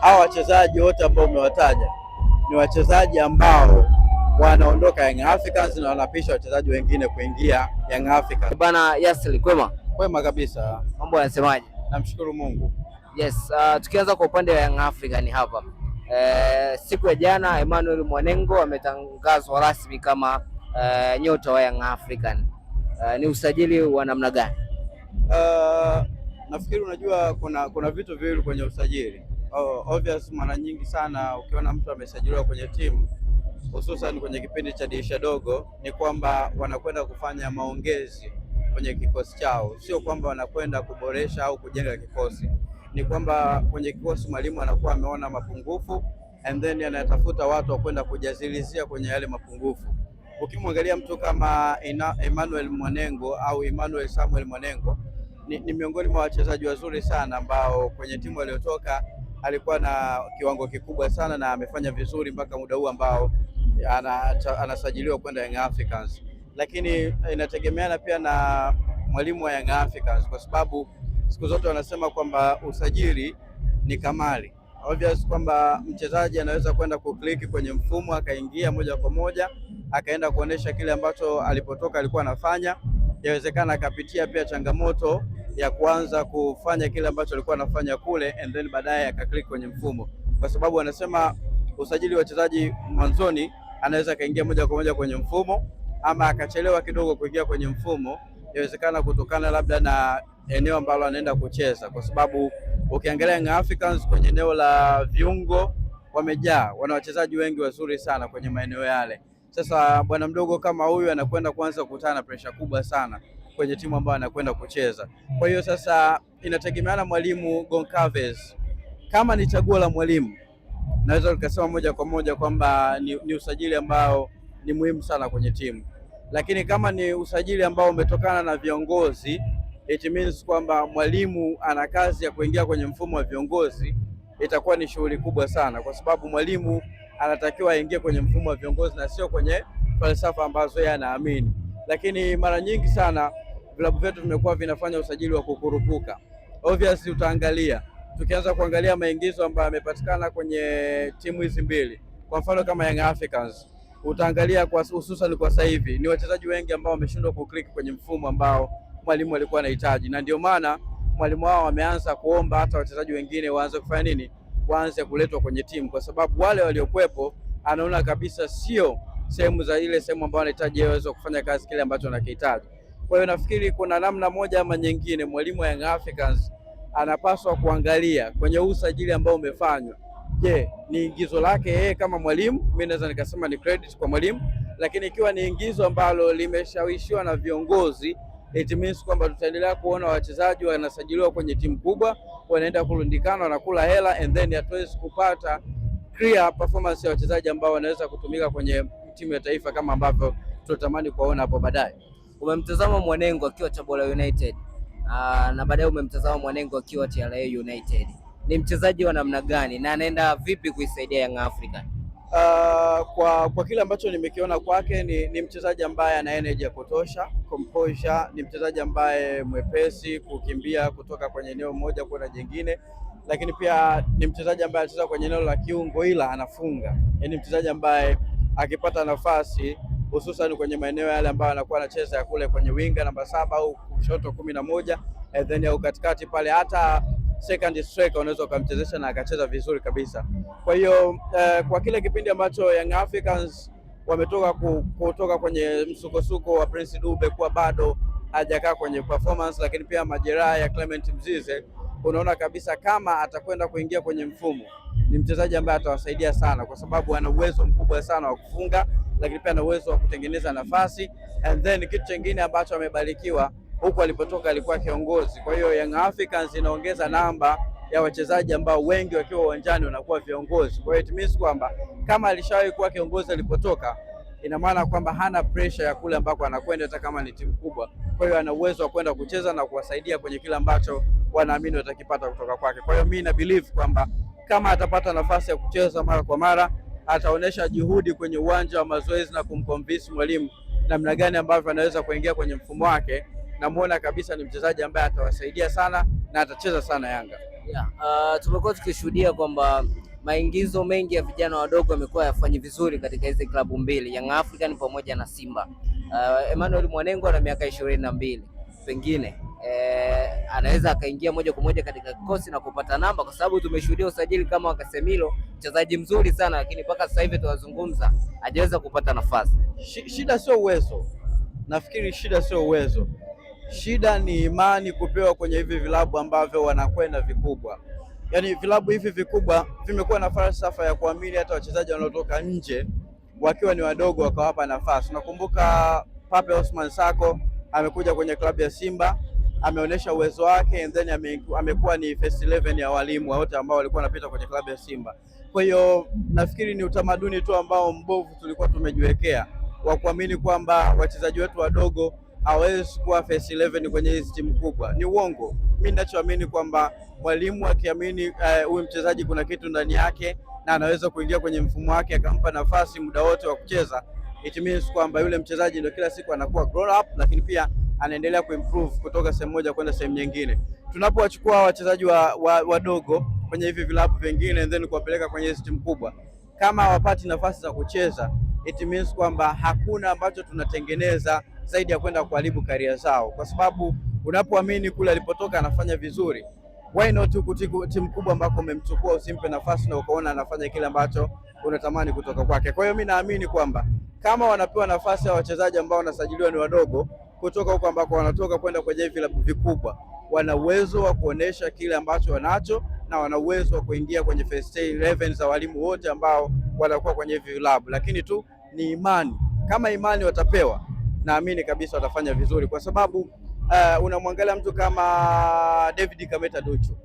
Hawa wachezaji wote ambao umewataja ni wachezaji ambao wanaondoka Young Africans na wanapisha wachezaji wengine kuingia Young Africans. Bana Yasli, kwema? Kwema kabisa. Mambo yanasemaje? Namshukuru Mungu. Yes, tukianza kwa upande wa Young African hapa. Siku ya jana Emmanuel Mwanengo ametangazwa rasmi kama nyota wa Young African. Ni usajili wa namna gani? Nafikiri unajua kuna vitu viwili kwenye usajili. Obvious, mara nyingi sana ukiona mtu amesajiliwa kwenye timu hususan kwenye kipindi cha dirisha dogo ni kwamba wanakwenda kufanya maongezi kwenye kikosi chao, sio kwamba wanakwenda kuboresha au kujenga kikosi. Ni kwamba kwenye kikosi mwalimu anakuwa ameona mapungufu and then anatafuta watu wa kwenda kujazilizia kwenye yale mapungufu. Ukimwangalia mtu kama Emmanuel Mwanengo au Emmanuel Samuel Mwanengo ni miongoni mwa wachezaji wazuri sana ambao kwenye timu aliyotoka alikuwa na kiwango kikubwa sana na amefanya vizuri mpaka muda huu ambao anasajiliwa kwenda Young Africans, lakini inategemeana pia na mwalimu wa Young Africans, kwa sababu siku zote wanasema kwamba usajili ni kamari. Obvious kwamba mchezaji anaweza kwenda kukliki kwenye mfumo akaingia moja kwa moja akaenda kuonesha kile ambacho alipotoka alikuwa anafanya. Yawezekana akapitia pia changamoto ya kuanza kufanya kile ambacho alikuwa anafanya kule and then baadaye akaklik kwenye mfumo, kwa sababu wanasema usajili wa wachezaji mwanzoni anaweza akaingia moja kwa moja kwenye mfumo ama akachelewa kidogo kuingia kwenye mfumo. Inawezekana kutokana labda na eneo ambalo anaenda kucheza, kwa sababu ukiangalia Young Africans kwenye eneo la viungo wamejaa, wana wachezaji wengi wazuri sana kwenye maeneo yale. Sasa bwana mdogo kama huyu anakwenda kuanza kukutana na pressure kubwa sana kwenye timu ambayo anakwenda kucheza. Kwa hiyo sasa inategemeana mwalimu Goncalves, kama ni chaguo la mwalimu naweza nikasema moja kwa moja kwamba ni usajili ambao ni muhimu sana kwenye timu, lakini kama ni usajili ambao umetokana na viongozi, it means kwamba mwalimu ana kazi ya kuingia kwenye mfumo wa viongozi. Itakuwa ni shughuli kubwa sana, kwa sababu mwalimu anatakiwa aingie kwenye mfumo wa viongozi na sio kwenye falsafa ambazo yeye anaamini. Lakini mara nyingi sana vilabu vyetu vimekuwa vinafanya usajili wa kukurupuka. Obviously utaangalia, tukianza kuangalia maingizo ambayo yamepatikana kwenye timu hizi mbili, kwa mfano kama Young Africans, utaangalia kwa hususan kwa sasa hivi ni wachezaji wengi ambao wameshindwa kukliki kwenye mfumo ambao mwalimu alikuwa anahitaji, na ndio maana mwalimu wao wameanza kuomba hata wachezaji wengine waanze kufanya nini, waanze kuletwa kwenye timu, kwa sababu wale waliokuwepo anaona kabisa sio sehemu za ile sehemu ambayo anahitaji yeye kufanya kazi kile ambacho anakihitaji. Kwa hiyo nafikiri kuna namna moja ama nyingine mwalimu wa Young Africans anapaswa kuangalia kwenye usajili ambao umefanywa. Je, ni ingizo lake yeye kama mwalimu? Mimi naweza nikasema ni credit kwa mwalimu, lakini ikiwa ni ingizo ambalo limeshawishiwa na viongozi, it means kwamba tutaendelea kuona wachezaji wanasajiliwa kwenye timu kubwa, wanaenda kurundikana, wanakula hela and then hatuwezi kupata clear performance ya wachezaji ambao wanaweza kutumika kwenye timu ya taifa kama ambavyo tunatamani kuona hapo baadaye. Umemtazama Mwanengo akiwa Tabora United na baadaye umemtazama Mwanengo akiwa TRA United. Ni mchezaji wa namna gani na anaenda vipi kuisaidia Young African? Kwa kile ambacho nimekiona kwake ni mchezaji ambaye ana energy ya kutosha, composure, ni mchezaji ambaye mwepesi kukimbia kutoka kwenye eneo moja kwenda jingine, lakini pia ni mchezaji ambaye anacheza kwenye eneo la kiungo ila anafunga. Yaani mchezaji ambaye akipata nafasi hususan kwenye maeneo yale ambayo anakuwa anacheza ya kule kwenye winga namba 7 au kushoto 11 and then au katikati pale, hata second striker unaweza kumchezesha na akacheza vizuri kabisa. Kwa hiyo kwa kile kipindi ambacho Young Africans wametoka kutoka kwenye msukosuko wa Prince Dube kuwa bado hajakaa kwenye performance, lakini pia majeraha ya Clement Mzize, unaona kabisa kama atakwenda kuingia kwenye mfumo ni mchezaji ambaye atawasaidia sana, kwa sababu ana uwezo mkubwa sana wa kufunga, lakini pia ana uwezo wa kutengeneza nafasi. And then kitu kingine ambacho amebarikiwa huko alipotoka alikuwa kiongozi. Kwa hiyo Young Africans inaongeza namba ya wachezaji ambao wengi wakiwa uwanjani wanakuwa viongozi. Kwa hiyo it means kwamba kama alishawahi kuwa kiongozi alipotoka, ina maana kwamba hana pressure ya kule ambako anakwenda hata kama ni timu kubwa. Kwa hiyo ana uwezo wa kwenda kucheza na kuwasaidia kwenye kila ambacho wanaamini watakipata kutoka kwake. Kwa hiyo mimi na believe kwamba kama atapata nafasi ya kucheza mara kwa mara, ataonesha juhudi kwenye uwanja wa mazoezi na kumconvince mwalimu namna gani ambavyo anaweza kuingia kwenye mfumo wake, na muona kabisa ni mchezaji ambaye atawasaidia sana na atacheza sana Yanga. Yeah. Tumekuwa tukishuhudia kwamba maingizo mengi ya vijana wadogo yamekuwa yafanyi vizuri katika hizi klabu mbili, Young African pamoja na Simba. Emmanuel Mwanengo ana miaka 22, pengine anaweza akaingia moja kwa moja katika kikosi na kupata namba, kwa sababu tumeshuhudia usajili kama wa Casemiro, mchezaji mzuri sana, lakini mpaka sasa hivi tunazungumza hajaweza kupata nafasi. Shida sio uwezo, nafikiri shida sio uwezo, shida ni imani kupewa kwenye hivi vilabu ambavyo wanakwenda vikubwa. Yaani vilabu hivi vikubwa vimekuwa na falsafa ya kuamini hata wachezaji wanaotoka nje wakiwa ni wadogo wakawapa nafasi. Nakumbuka Pape Osman Sako amekuja kwenye klabu ya Simba, ameonyesha uwezo wake and then amekuwa ni first 11 ya walimu wote ambao walikuwa wanapita kwenye klabu ya Simba. Kwa hiyo nafikiri ni utamaduni tu ambao mbovu tulikuwa tumejiwekea wa kuamini kwamba wachezaji wetu wadogo hawezi kuwa first 11 kwenye hizi timu kubwa. Ni uongo. Mimi ninachoamini kwamba mwalimu akiamini huyu mchezaji kuna kitu ndani yake na anaweza kuingia kwenye mfumo wake akampa nafasi muda wote wa kucheza, it means kwamba yule mchezaji ndio kila siku anakuwa grow up, lakini pia anaendelea kuimprove kutoka sehemu moja kwenda sehemu nyingine. Tunapowachukua wachezaji wadogo kwenye hivi vilabu vingine and then kuwapeleka kwenye hizi timu kubwa, kama hawapati nafasi za kucheza, it means kwamba hakuna ambacho tunatengeneza zaidi ya kwenda kuharibu career zao, kwa sababu unapoamini kule alipotoka anafanya vizuri, why not kutiku timu kubwa ambako umemchukua usimpe nafasi na ukaona anafanya kile ambacho unatamani kutoka kwake. Kwa hiyo mimi naamini kwamba kama wanapewa nafasi ya wachezaji ambao wanasajiliwa ni wadogo kutoka huko ambako wanatoka kwenda kwenye vilabu vikubwa, wana uwezo wa kuonesha kile ambacho wanacho na wana uwezo wa kuingia kwenye first 11 za walimu wote ambao watakuwa kwenye vilabu, lakini tu ni imani. Kama imani watapewa, naamini kabisa watafanya vizuri, kwa sababu unamwangalia mtu kama David Kameta Duchu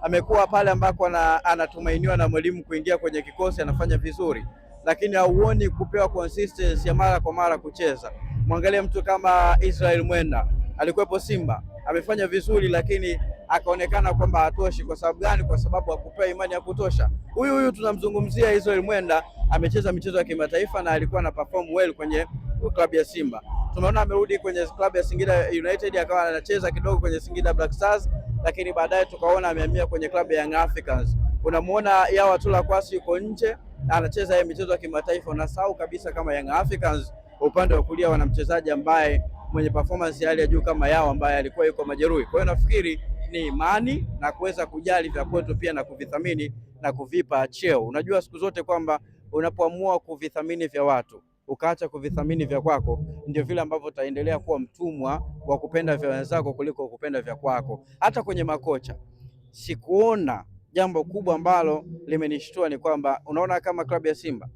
amekuwa pale ambako anatumainiwa na mwalimu kuingia kwenye kikosi, anafanya vizuri, lakini hauoni kupewa consistency ya mara kwa mara kucheza. Mwangalie mtu kama Israel Mwenda, alikuwepo Simba, amefanya vizuri, lakini akaonekana kwamba hatoshi. Kwa sababu gani? Kwa sababu hakupewa imani ya kutosha. Huyu tunamzungumzia Israel Mwenda, amecheza michezo ya kimataifa na alikuwa na perform well kwenye klabu ya Simba. Tumeona amerudi kwenye klabu ya Singida United, akawa anacheza kidogo kwenye Singida Black Stars, lakini baadaye tukaona amehamia kwenye klabu ya Young Africans. Unamuona Yawa Tula Kwasi yuko nje anacheza yeye michezo ya kimataifa, unasahau kabisa kama Young Africans upande wa kulia wana mchezaji ambaye mwenye performance ya hali ya juu kama Yao ambaye alikuwa yuko majeruhi. Kwa hiyo nafikiri ni imani na kuweza kujali vya kwetu pia na kuvithamini na kuvipa cheo. Unajua siku zote kwamba unapoamua kuvithamini vya watu ukaacha kuvithamini vya kwako, ndio vile ambavyo utaendelea kuwa mtumwa wa kupenda vya wenzako kuliko kupenda vya kwako. Hata kwenye makocha sikuona jambo kubwa ambalo limenishtua, ni kwamba unaona kama klabu ya Simba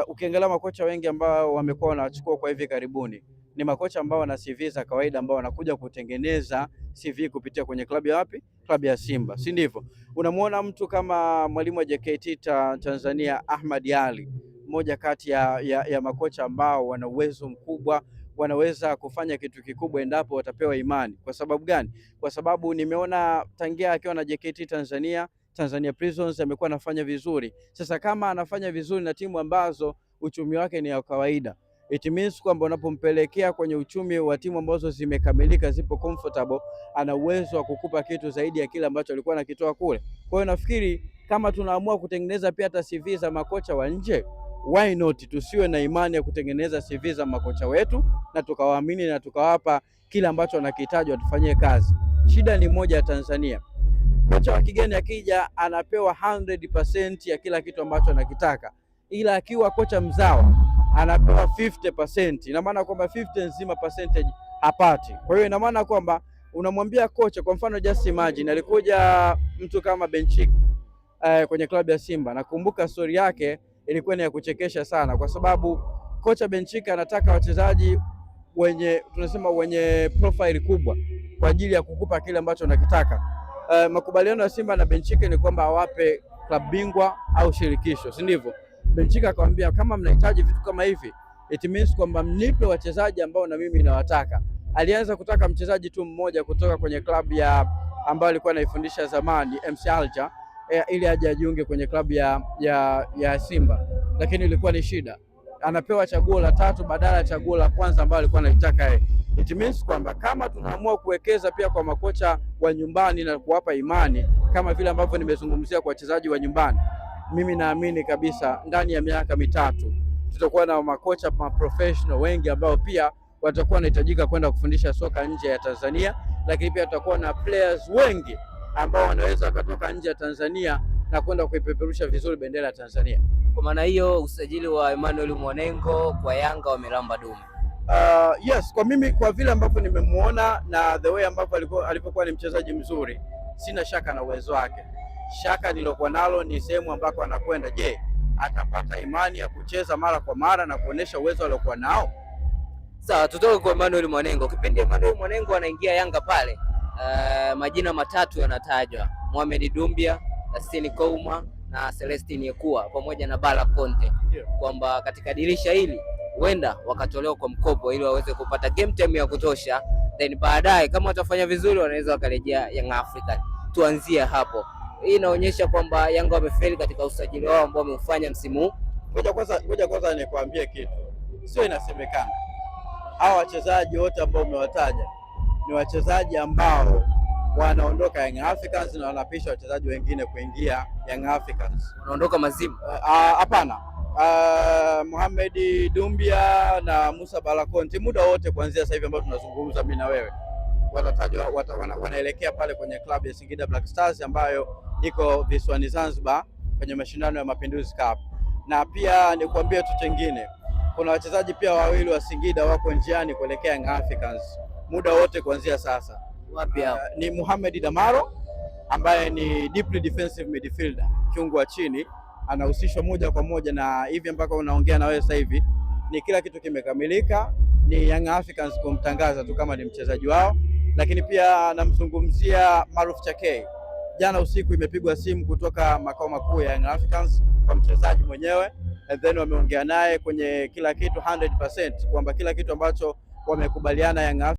ukiangalia makocha wengi ambao wamekuwa wanachukua kwa hivi karibuni ni makocha ambao wana CV za kawaida, ambao wanakuja kutengeneza CV kupitia kwenye klabu ya wapi? Klabu ya Simba, si ndivyo? Unamuona mtu kama mwalimu wa JKT Tanzania Ahmad Ally, mmoja kati ya makocha ambao wana uwezo mkubwa, wanaweza kufanya kitu kikubwa endapo watapewa imani. Kwa sababu gani? Kwa sababu nimeona tangia akiwa na JKT Tanzania Prisons amekuwa anafanya vizuri. Sasa kama anafanya vizuri na timu ambazo uchumi wake ni ya kawaida, it means kwamba unapompelekea kwenye uchumi wa timu ambazo zimekamilika, zipo comfortable, ana uwezo wa kukupa kitu zaidi ya kile ambacho alikuwa anakitoa kule. Kwa hiyo nafikiri kama tunaamua kutengeneza pia hata CV za makocha wa nje, why not tusiwe na imani ya kutengeneza CV za makocha wetu na tukawaamini na tukawapa kile ambacho wanakihitaji watufanyie kazi. Shida ni moja ya Tanzania, kocha wa kigeni akija anapewa 100% ya kila kitu ambacho anakitaka, ila akiwa kocha mzawa anapewa 50%. Ina maana kwamba 50 nzima percentage hapati. Kwa hiyo ina maana kwamba unamwambia kocha, kwa mfano just imagine alikuja mtu kama Benchik kwenye klabu ya Simba. Nakumbuka story yake ilikuwa ni ya kuchekesha sana, kwa sababu kocha Benchik anataka wachezaji wenye profile kubwa kwa ajili ya kukupa kile ambacho unakitaka. Makubaliano ya Simba na Benchik ni kwamba awape klabu bingwa au shirikisho, si ndivyo? Benchik akamwambia kama mnahitaji vitu kama hivi, it means kwamba mnipe wachezaji ambao na mimi nawataka. Alianza kutaka mchezaji tu mmoja kutoka kwenye klabu ambayo alikuwa anaifundisha zamani MC Alger, ili aje ajiunge kwenye klabu ya Simba, lakini ilikuwa ni shida. Anapewa chaguo la tatu badala ya chaguo la kwanza ambalo alikuwa analitaka yeye. It means kwamba kama tunaamua kuwekeza pia kwa makocha wa nyumbani na kuwapa imani kama vile ambavyo nimezungumzia kwa wachezaji wa nyumbani, mimi naamini kabisa ndani ya miaka mitatu tutakuwa na makocha professional wengi ambao pia watakuwa wanahitajika kwenda kufundisha soka nje ya Tanzania, lakini pia tutakuwa na players wengi ambao wanaweza kutoka nje ya Tanzania na kwenda kuipeperusha vizuri bendera ya Tanzania. Kwa maana hiyo usajili wa Emmanuel Mwanengo kwa Yanga wamelamba dume. Yes, kwa mimi kwa vile ambavyo nimemuona na the way ambavyo alipokuwa ni mchezaji mzuri, sina shaka na uwezo wake. Shaka nilokuwa nalo ni sehemu ambako anakwenda. Je, atapata imani ya kucheza mara kwa mara na kuonesha uwezo aliokuwa nao? Sawa, tutoke kwa Emmanuel Mwanengo. Kipindi Emmanuel Mwanengo anaingia Yanga pale, majina matatu yanatajwa: Mohamed Dumbia, Yasin Kouma na Celestine Yekua pamoja na Bala Conte, kwamba katika dirisha hili huenda wakatolewa kwa mkopo ili waweze kupata game time ya kutosha, then baadaye kama watafanya vizuri wanaweza wakarejea Young African. Tuanzie hapo. Hii inaonyesha kwamba Yanga wamefeli katika usajili wao ambao wameufanya msimu huu. Ngoja kwanza nikwambie kitu. Sio inasemekana hao wachezaji wote ambao umewataja ni wachezaji ambao wanaondoka Young Africans na wanapisha wachezaji wengine kuingia Young Africans. Wanaondoka mazimu? Hapana. Mohamed Dumbia na Musa Bala Conte muda wote kuanzia sasa hivi ambao tunazungumza mimi na wewe watatajwa, wanaelekea pale kwenye klabu ya Singida Black Stars ambayo iko visiwani Zanzibar kwenye mashindano ya Mapinduzi Cup. Na pia nikwambie tu kingine, kuna wachezaji pia wawili wa Singida wako njiani kuelekea Young Africans muda wote kuanzia sasa. Wapi hao? Ni Mohamed Damaro ambaye ni deeply defensive midfielder, kiungo wa chini, anahusishwa moja kwa moja na hivi mpaka unaongea na wewe sasa hivi ni kila kitu kimekamilika, ni Young Africans kumtangaza tu kama ni mchezaji wao. Lakini pia namzungumzia Maruf Chakei. Jana usiku imepigwa simu kutoka makao makuu ya Young Africans kwa mchezaji mwenyewe, and then wameongea naye kwenye kila kitu 100% kwamba kila kitu ambacho wamekubaliana Young